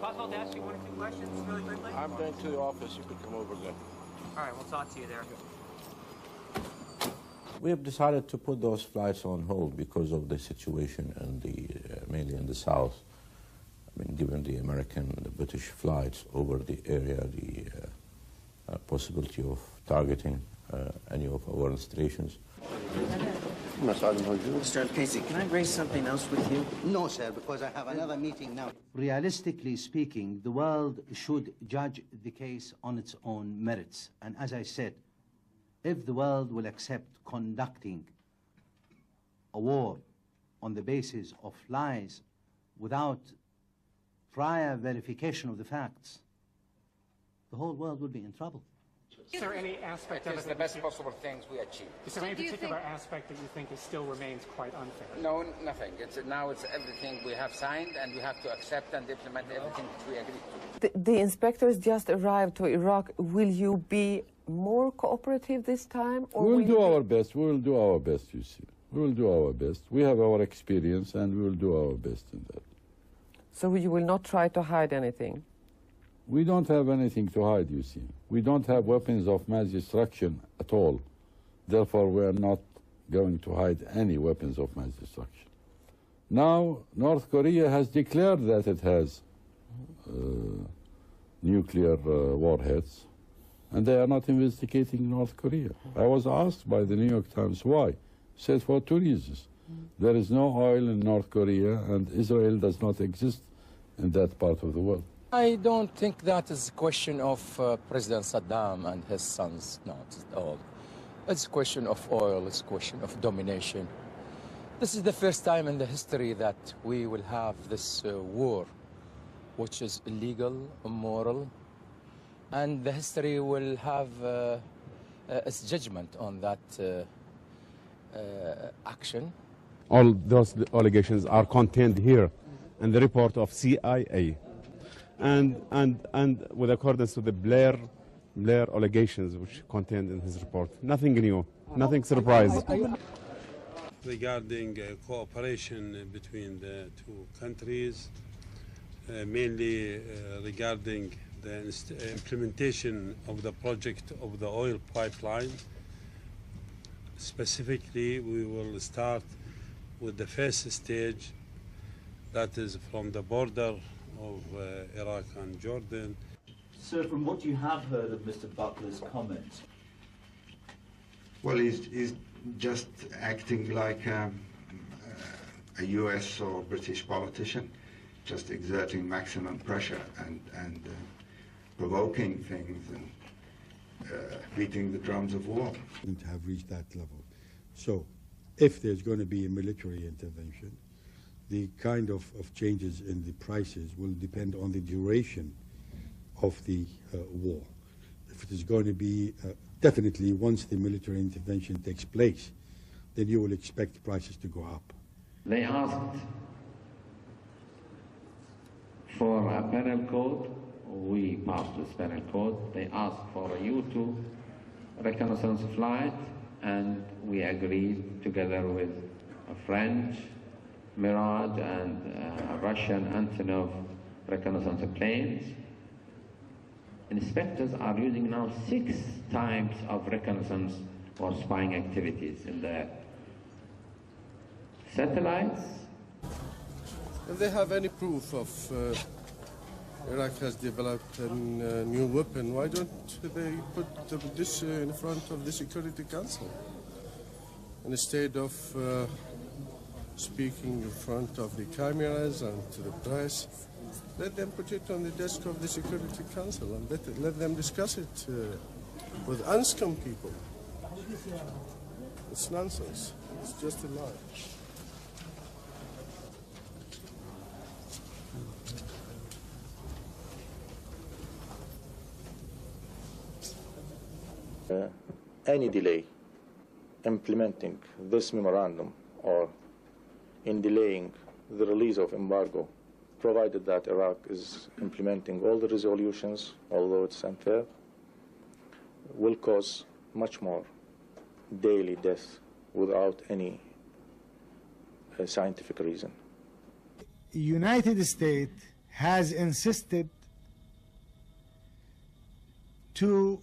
Possible to ask you one or two questions really quickly? I'm going to the office. You could come over there. All right, we'll talk to you there. We have decided to put those flights on hold because of the situation and mainly in the south. I mean, given the American and the British flights over the area, the possibility of targeting any of our installations. Mr. Casey, can I raise something else with you? No, sir, because I have another meeting now. Realistically speaking, the world should judge the case on its own merits. And as I said, if the world will accept conducting a war on the basis of lies without prior verification of the facts, the whole world will be in trouble. Is there any aspect of it? It's the best possible things we achieve. Is there any particular aspect that you think still remains quite unfair? No, nothing. Now it's everything we have signed, and we have to accept and implement everything that we agreed to. The inspectors just arrived to Iraq. Will you be more cooperative this time? Or we will do our best. We will do our best, you see. We will do our best. We have our experience, and we will do our best in that. So you will not try to hide anything? We don't have anything to hide, you see. We don't have weapons of mass destruction at all. Therefore, we are not going to hide any weapons of mass destruction. Now, North Korea has declared that it has nuclear warheads, and they are not investigating North Korea. I was asked by the New York Times why. Said for two reasons. There is no oil in North Korea, and Israel does not exist in that part of the world. I don't think that is a question of President Saddam and his sons, not at all. It's a question of oil, it's a question of domination. This is the first time in the history that we will have this war, which is illegal, immoral, and the history will have its judgment on that action. All those allegations are contained here in the report of CIA. And with accordance to the Blair allegations which contained in his report. Nothing new, nothing surprising. Regarding cooperation between the two countries, mainly regarding the implementation of the project of the oil pipeline. Specifically, we will start with the first stage, that is from the border of Iraq and Jordan. Sir, from what you have heard of Mr. Butler's comments? Well, he's just acting like a US or British politician, just exerting maximum pressure and provoking things and beating the drums of war. To have reached that level. So, if there's going to be a military intervention, the kind of changes in the prices will depend on the duration of the war. If it is going to be, definitely once the military intervention takes place, then you will expect prices to go up. They asked for a penal code. We passed this penal code. They asked for a U-2 reconnaissance flight, and we agreed together with a French Mirage and Russian Antonov reconnaissance planes. Inspectors are using now 6 types of reconnaissance or spying activities in the satellites. If they have any proof of Iraq has developed a new weapon, why don't they put this in front of the Security Council instead of speaking in front of the cameras and to the press? Let them put it on the desk of the Security Council and let them discuss it with unscum people. It's nonsense. It's just a lie. Any delay implementing this memorandum or in delaying the release of embargo, provided that Iraq is implementing all the resolutions, although it's unfair, will cause much more daily death without any scientific reason. United States has insisted to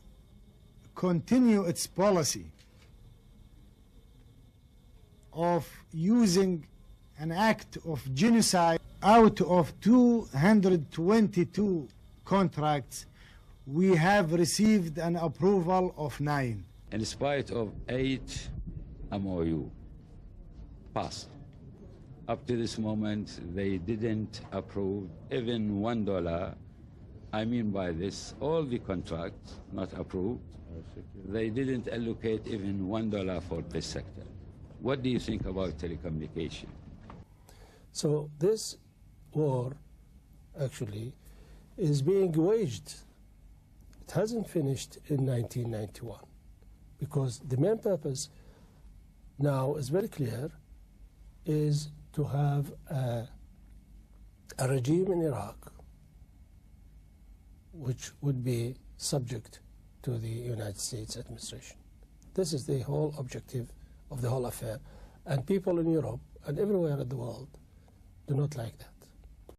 continue its policy of using an act of genocide. Out of 222 contracts, we have received an approval of 9. In spite of 8 MOU passed, up to this moment, they didn't approve even $1. I mean by this, all the contracts not approved, they didn't allocate even $1 for this sector. What do you think about telecommunication? So this war actually is being waged. It hasn't finished in 1991 because the main purpose now is very clear, is to have a regime in Iraq which would be subject to the United States administration. This is the whole objective of the whole affair. And people in Europe and everywhere in the world do not like that.